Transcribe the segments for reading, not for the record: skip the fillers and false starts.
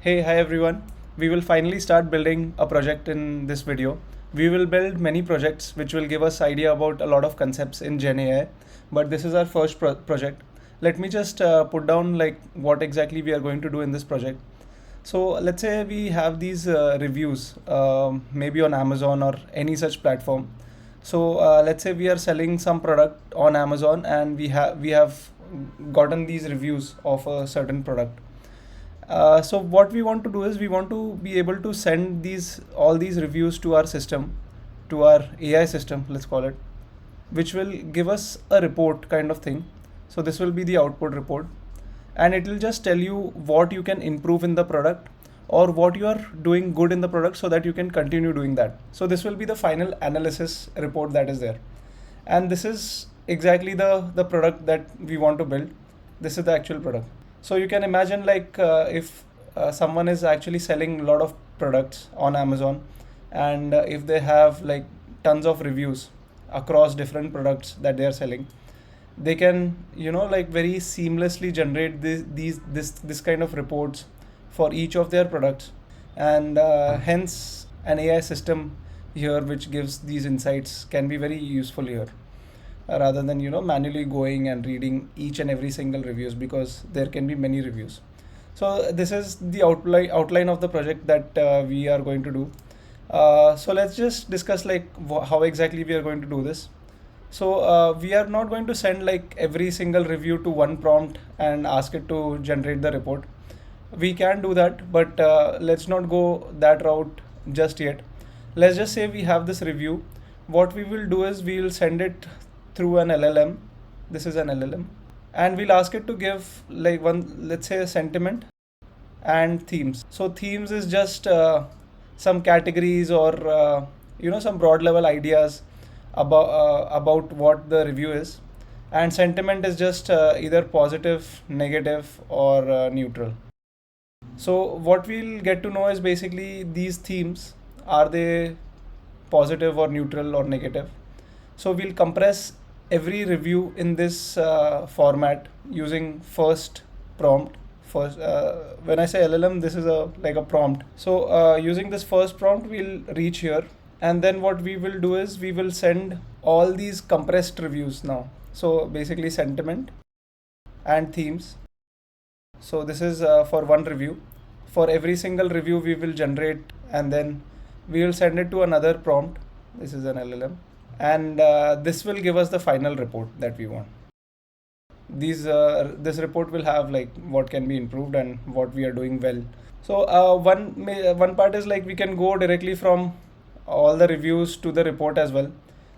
Hi everyone. We will finally start building a project in this video. We will build many projects which will give us idea about a lot of concepts in Gen AI, but this is our first project. Let me just put down like what exactly we are going to do in this project. So let's say we have these reviews, maybe on Amazon or any such platform. So let's say we are selling some product on Amazon and we have gotten these reviews of a certain product. So what we want to do is we want to be able to send these all these reviews to our system, to our AI system, let's call it, which will give us a report kind of thing. So this will be the output report, and it will just tell you what you can improve in the product or what you are doing good in the product so that you can continue doing that. So this will be the final analysis report that is there, and this is exactly the product that we want to build. This is the actual product. So you can imagine like if someone is actually selling a lot of products on Amazon, and if they have like tons of reviews across different products that they are selling, they can like very seamlessly generate this kind of reports for each of their products, and hence an AI system here which gives these insights can be very useful here, rather than manually going and reading each and every single reviews, because there can be many reviews. So this is the outline of the project that we are going to do. So let's just discuss like how exactly we are going to do this. So we are not going to send like every single review to one prompt and ask it to generate the report. We can do that, but let's not go that route just yet. Let's just say we have this review. What we will do is we will send it through an LLM. This is an LLM, and we'll ask it to give like one, let's say, a sentiment and themes. So themes is just some categories or some broad level ideas about what the review is, and sentiment is just either positive, negative, or neutral. So what we'll get to know is basically these themes, are they positive or neutral or negative. So we'll compress every review in this format using first prompt. First, when I say LLM, this is like a prompt. So using this first prompt, we'll reach here, and then what we will do is we will send all these compressed reviews now. So basically sentiment and themes. So this is for one review. For every single review we will generate, and then we will send it to another prompt. This is an LLM, and this will give us the final report that we want. This report will have like what can be improved and what we are doing well. So one part is like we can go directly from all the reviews to the report as well,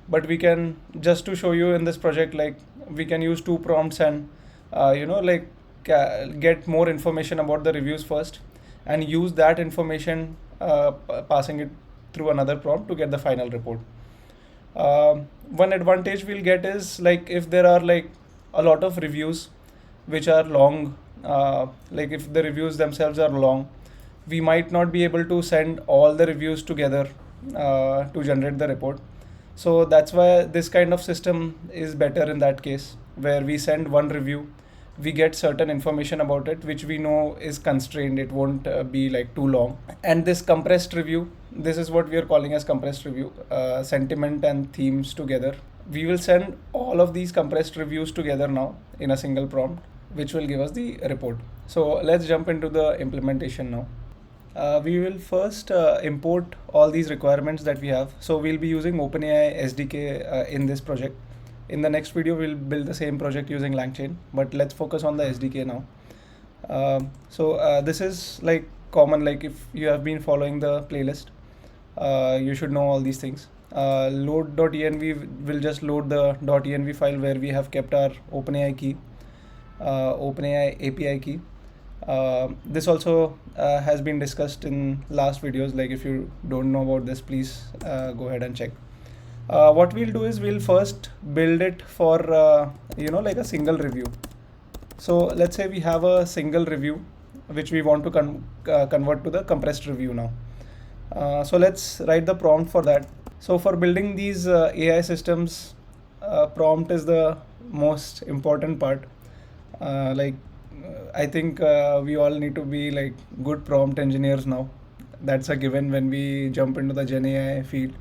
but we can, just to show you in this project, like we can use two prompts and like get more information about the reviews first, and use that information, passing it through another prompt to get the final report. One advantage we'll get is like if there are like a lot of reviews which are long, like if the reviews themselves are long, we might not be able to send all the reviews together to generate the report. So that's why this kind of system is better in that case, where we send one review, we get certain information about it which we know is constrained, it won't be like too long. And this compressed review, this is what we are calling as compressed review, sentiment and themes together. We will send all of these compressed reviews together now in a single prompt, which will give us the report. So let's jump into the implementation now. We will first import all these requirements that we have. So we'll be using OpenAI SDK in this project. In the next video, we'll build the same project using LangChain, but let's focus on the SDK now. So this is like common, like if you have been following the playlist, you should know all these things. Load.env will just load the .env file where we have kept our OpenAI key, OpenAI API key. This also has been discussed in last videos. Like if you don't know about this, please go ahead and check. What we'll do is we'll first build it for like a single review. So let's say we have a single review which we want to convert to the compressed review now. So let's write the prompt for that. So for building these AI systems, prompt is the most important part. Like I think we all need to be like good prompt engineers now. That's a given when we jump into the Gen AI field.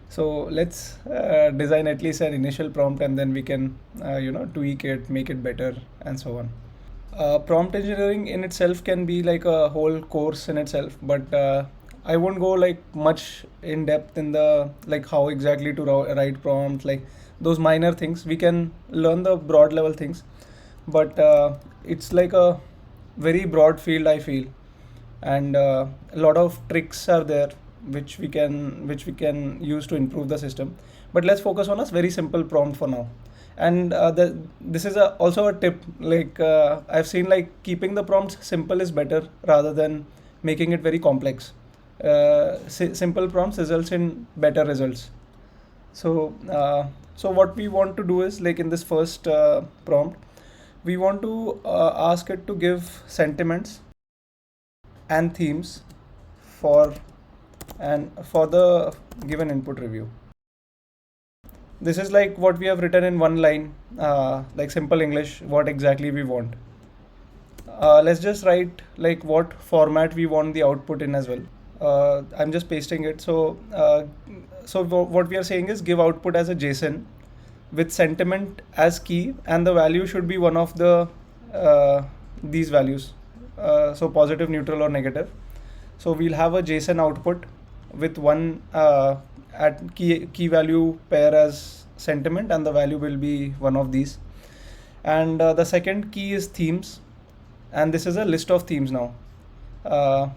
So let's design at least an initial prompt, and then we can tweak it, make it better, and so on. Prompt engineering in itself can be like a whole course in itself, but I won't go like much in depth in the like how exactly to write prompts, like those minor things. We can learn the broad level things, but it's like a very broad field, I feel, and a lot of tricks are there which we can use to improve the system. But let's focus on a very simple prompt for now. And this is also a tip, like I've seen like keeping the prompts simple is better rather than making it very complex. Simple prompts results in better results. So what we want to do is, like in this first prompt, we want to ask it to give sentiments and themes for for the given input review. This is like what we have written in one line, like simple English, what exactly we want. Let's just write like what format we want the output in as well. I'm just pasting it. So what we are saying is give output as a JSON with sentiment as key, and the value should be one of the these values. So positive, neutral, or negative. So we'll have a JSON output with one at key value pair as sentiment, and the value will be one of these. And the second key is themes, and this is a list of themes now.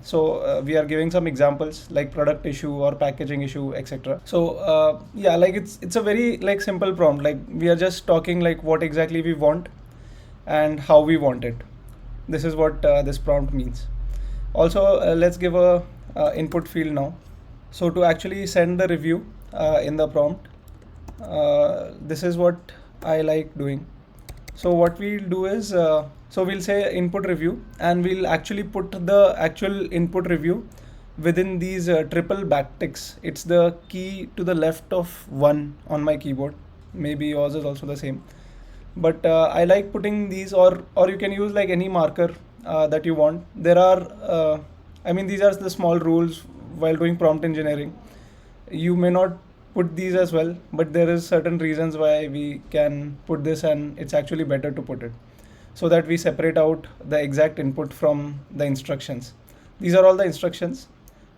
So we are giving some examples like product issue or packaging issue, etc. So yeah, like it's a very like simple prompt. Like we are just talking like what exactly we want and how we want it. This is what this prompt means. Also, let's give a input field now. So to actually send the review in the prompt, this is what I like doing. So what we'll do is, so we'll say input review, and we'll actually put the actual input review within these triple backticks. It's the key to the left of 1 on my keyboard. Maybe yours is also the same. But I like putting these, or you can use like any marker that you want. There are, I mean, these are the small rules while doing prompt engineering. You may not put these as well, but there is certain reasons why we can put this, and it's actually better to put it so that we separate out the exact input from the instructions. These are all the instructions,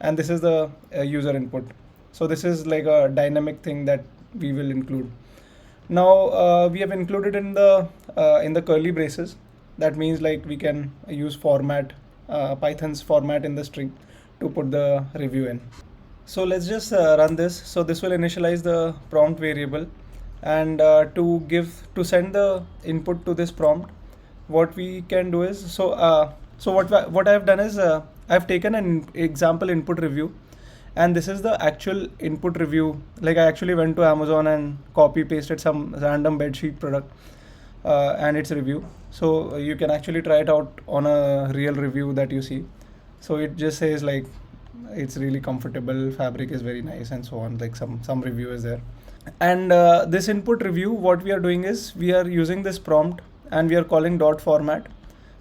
and this is the user input. So this is like a dynamic thing that we will include. Now we have included in the curly braces. That means like we can use format, Python's format in the string to put the review in. So let's just run this. So this will initialize the prompt variable, and to send the input to this prompt, what we can do is, so what I've done is I've taken an example input review, and this is the actual input review. Like I actually went to Amazon and copy pasted some random bedsheet product and its review. So you can actually try it out on a real review that you see. So it just says like it's really comfortable, fabric is very nice, and so on. Like some review is there. And this input review, what we are doing is we are using this prompt, and we are calling dot format,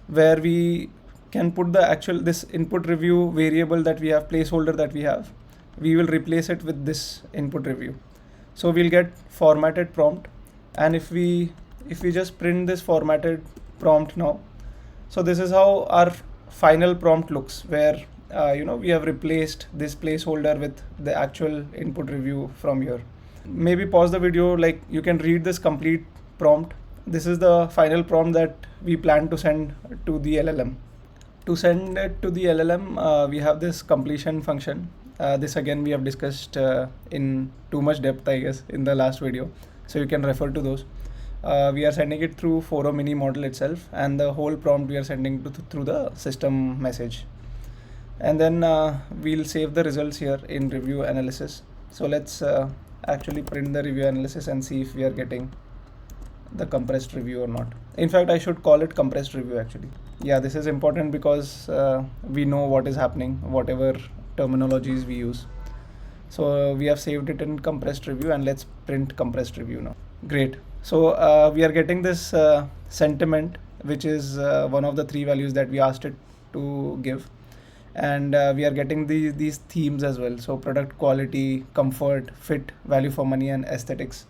where we can put the actual this input review variable that we have, placeholder that we have. We will replace it with this input review. So we'll get formatted prompt, and if we just print this formatted prompt now, so this is how our final prompt looks, where we have replaced this placeholder with the actual input review from here. Maybe pause the video, like you can read this complete prompt. This is the final prompt that we plan to send to the LLM. To send it to the LLM, we have this completion function. This again we have discussed in too much depth, I guess, in the last video. So you can refer to those. We are sending it through Foro mini model itself, and the whole prompt we are sending through the system message. And then we'll save the results here in review analysis. So let's actually print the review analysis and see if we are getting the compressed review or not. In fact, I should call it compressed review actually. Yeah, this is important because we know what is happening, whatever terminologies we use. So we have saved it in compressed review, and let's print compressed review now. Great. So we are getting this sentiment which is one of the 3 values that we asked it to give. And we are getting these themes as well. So product quality, comfort, fit, value for money, and aesthetics.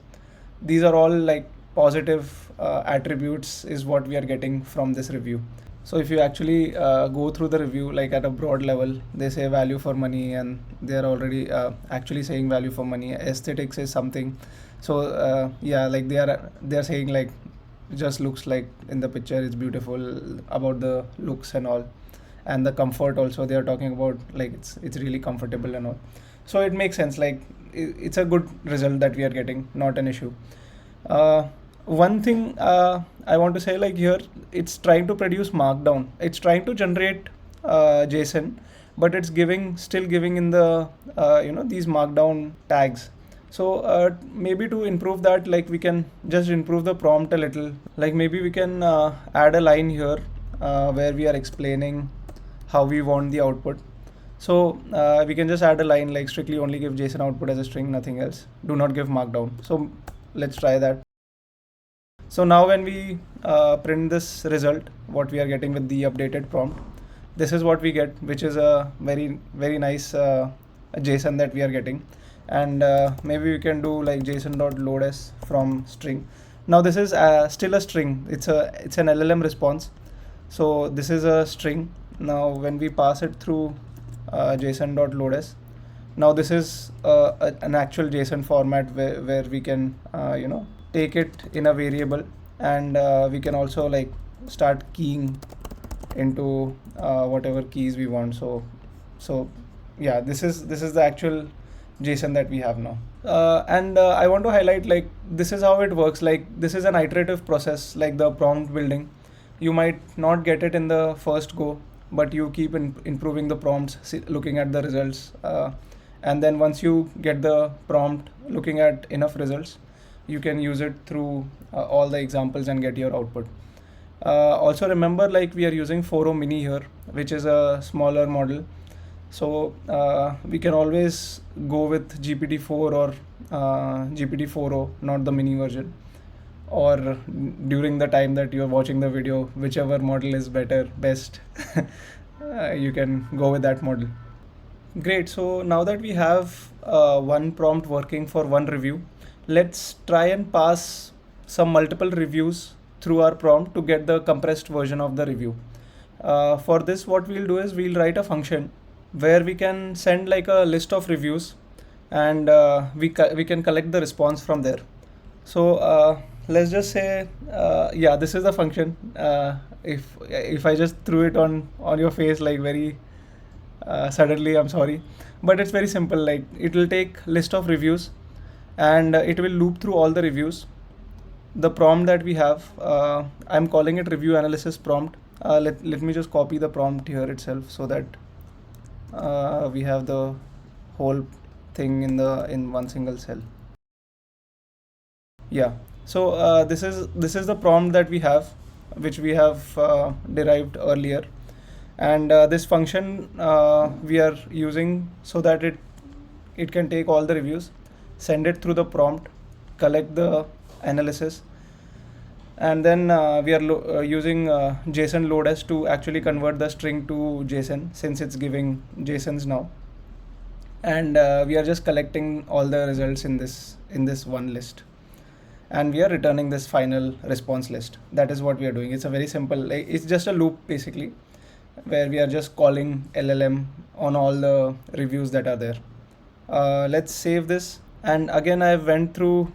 These are all like positive attributes is what we are getting from this review. So if you actually go through the review, like at a broad level, they say value for money, and they are already actually saying value for money. Aesthetics is something. So yeah, like they are saying like just looks like in the picture it's beautiful, about the looks and all. And the comfort also, they are talking about like it's really comfortable and all. So it makes sense, like it's a good result that we are getting, not an issue. One thing I want to say, like here it's trying to produce markdown, it's trying to generate JSON, but it's still giving in the these markdown tags. So maybe to improve that, like we can just improve the prompt a little. Like maybe we can add a line here where we are explaining how we want the output. So we can just add a line like strictly only give JSON output as a string, nothing else. Do not give markdown. So let's try that. So now when we print this result, what we are getting with the updated prompt, this is what we get, which is a very, very nice JSON that we are getting. And maybe we can do like json.loads from string. Now this is still a string. It's an LLM response. So this is a string. Now when we pass it through json.loads, now this is an actual JSON format where we can take it in a variable, and we can also like start keying into whatever keys we want. So yeah, this is the actual JSON that we have now. And I want to highlight, like this is how it works. Like this is an iterative process, like the prompt building. You might not get it in the first go, but you keep improving the prompts, looking at the results, and then once you get the prompt looking at enough results, you can use it through all the examples and get your output. Also remember, like we are using 4o mini here, which is a smaller model. So we can always go with GPT-4 or GPT-4o, not the mini version. Or during the time that you're watching the video, whichever model is best, you can go with that model. Great. So now that we have one prompt working for one review, let's try and pass some multiple reviews through our prompt to get the compressed version of the review. For this, what we'll do is we'll write a function where we can send like a list of reviews, and we can collect the response from there. So let's just say, yeah, this is the function. If I just threw it on your face like very suddenly, I'm sorry, but it's very simple. Like it will take list of reviews, and it will loop through all the reviews. The prompt that we have, I'm calling it review analysis prompt. Let me just copy the prompt here itself, so that we have the whole thing in one single cell. Yeah. So this is the prompt that we have, which we have derived earlier, and this function we are using so that it can take all the reviews, send it through the prompt, collect the analysis, and then we are using JSON loads to actually convert the string to JSON, since it's giving JSONs now, and we are just collecting all the results in this one list, and we are returning this final response list. That is what we are doing. It's a very simple, it's just a loop basically, where we are just calling LLM on all the reviews that are there. Let's save this, and again I went through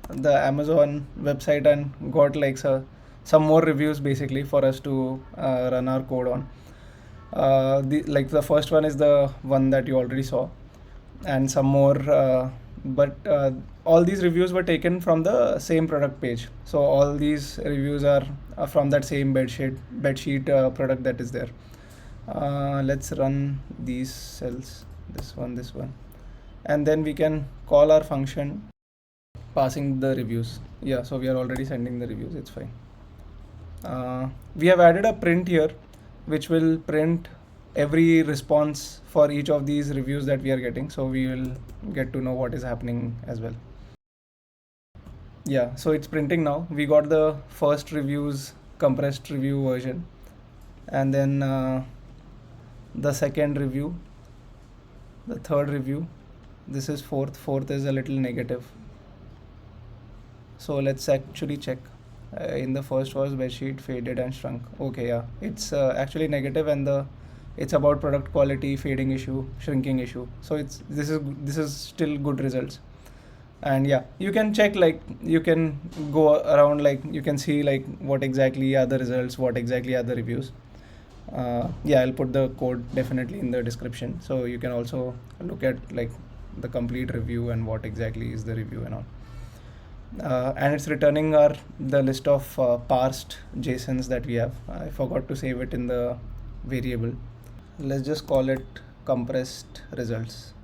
the Amazon website and got like some more reviews basically for us to run our code on. The first one is the one that you already saw, and some more, but all these reviews were taken from the same product page. So all these reviews are from that same bedsheet product that is there. Let's run these cells, this one, and then we can call our function passing the reviews. Yeah, so we are already sending the reviews, it's fine. We have added a print here, which will print every response for each of these reviews that we are getting, so we will get to know what is happening as well. Yeah, so it's printing now. We got the first reviews compressed review version, and then the second review, the third review, this is fourth is a little negative. So let's actually check. In the first was bedsheet faded and shrunk. Okay, yeah, it's actually negative, and it's about product quality, fading issue, shrinking issue. So this is still good results. And yeah, you can check, like you can go around, like you can see like what exactly are the results, what exactly are the reviews. Yeah, I'll put the code definitely in the description, so you can also look at like the complete review and what exactly is the review and all. And it's returning the list of parsed JSONs that we have. I forgot to save it in the variable. Let's just call it compressed results.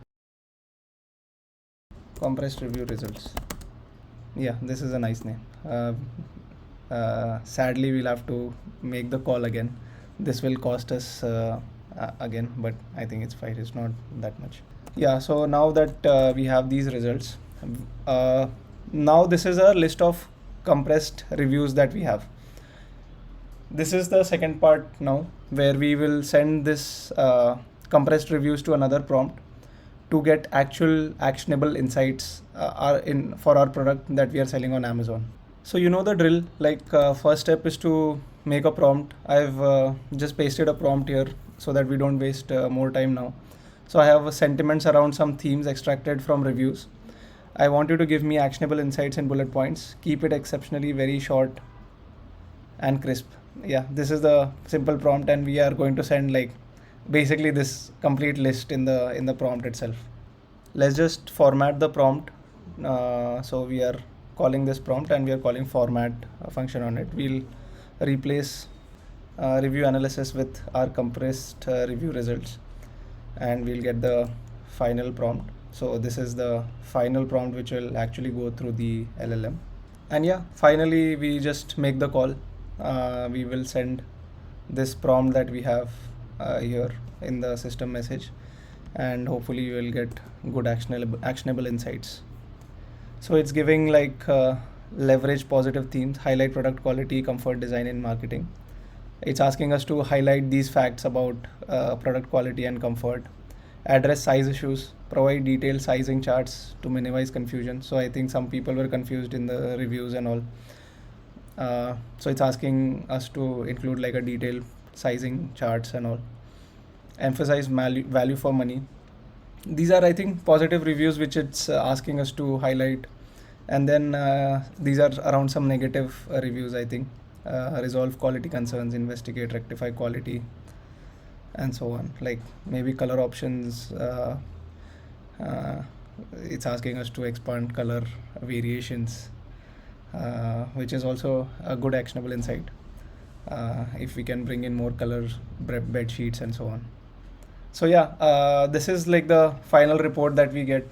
Compressed review results. Yeah, this is a nice name. Sadly, we'll have to make the call again. This will cost us again, but I think it's fine. It's not that much. Yeah, so now that we have these results, now this is a list of compressed reviews that we have. This is the second part now, where we will send this compressed reviews to another prompt to get actual actionable insights for our product that we are selling on Amazon. So you know the drill. Like first step is to make a prompt. I've just pasted a prompt here so that we don't waste more time now. So I have sentiments around some themes extracted from reviews. I want you to give me actionable insights in bullet points. Keep it exceptionally very short and crisp. Yeah, this is the simple prompt, and we are going to send like basically this complete list in the prompt itself. Let's just format the prompt. So we are calling this prompt, and we are calling format function on it. We'll replace review analysis with our compressed review results, and we'll get the final prompt. So this is the final prompt which will actually go through the LLM. And yeah, finally we just make the call. We will send this prompt that we have here in the system message, and hopefully you will get good actionable insights. So it's giving like leverage positive themes, highlight product quality, comfort, design, and marketing. It's asking us to highlight these facts about product quality and comfort, address size issues, provide detailed sizing charts to minimize confusion. So I think some people were confused in the reviews and all. So it's asking us to include like a detailed sizing charts and all. Emphasize value for money. These are, I think, positive reviews which it's asking us to highlight. And then these are around some negative reviews, I think. Resolve quality concerns, investigate, rectify quality, and so on. Like maybe color options. It's asking us to expand color variations, which is also a good actionable insight. If we can bring in more color bed sheets and so on. So yeah, this is like the final report that we get.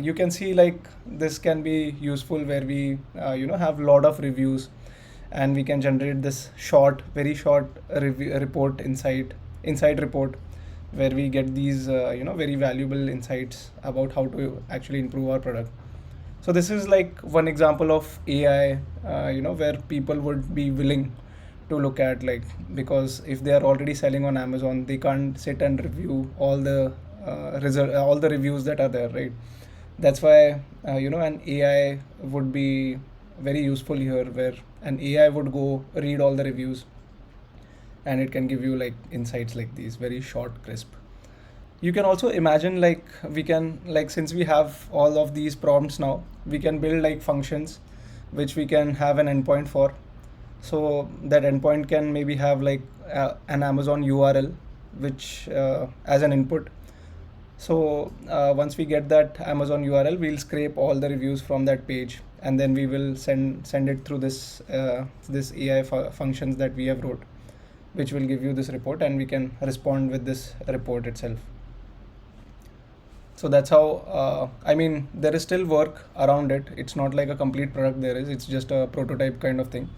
You can see like this can be useful where we have a lot of reviews, and we can generate this very short report inside report, where we get these very valuable insights about how to actually improve our product. So this is like one example of AI, where people would be willing to look at, like, because if they are already selling on Amazon, they can't sit and review all the all the reviews that are there, right? That's why an AI would be very useful here, where an AI would go read all the reviews, and it can give you like insights like these, very short, crisp. You can also imagine like we can, like, since we have all of these prompts now, we can build like functions which we can have an endpoint for. So that endpoint can maybe have like an Amazon URL which as an input. So once we get that Amazon URL, we'll scrape all the reviews from that page, and then we will send it through this AI functions that we have wrote, which will give you this report, and we can respond with this report itself. So that's how, I mean, there is still work around it. It's not like a complete product it's just a prototype kind of thing.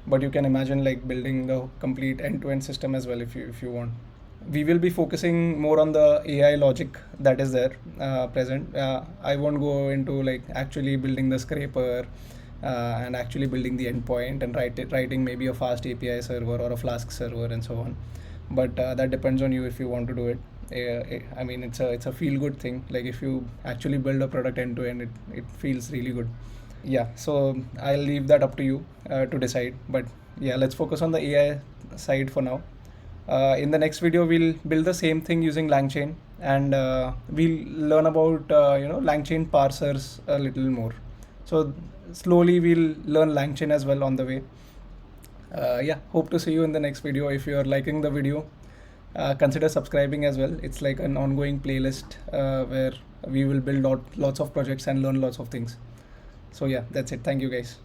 But you can imagine like building the complete end-to-end system as well if you want. We will be focusing more on the AI logic that is there present. I won't go into like actually building the scraper and actually building the endpoint and writing maybe a fast API server or a Flask server and so on. But that depends on you if you want to do it. I mean, it's a feel good thing. Like if you actually build a product end to end, it feels really good. Yeah, so I'll leave that up to you to decide. But yeah, let's focus on the AI side for now. In the next video, we'll build the same thing using LangChain, and we'll learn about LangChain parsers a little more. So slowly we'll learn LangChain as well on the way. Yeah, hope to see you in the next video. If you're liking the video, consider subscribing as well. It's like an ongoing playlist where we will build lots of projects and learn lots of things. So yeah, that's it. Thank you guys.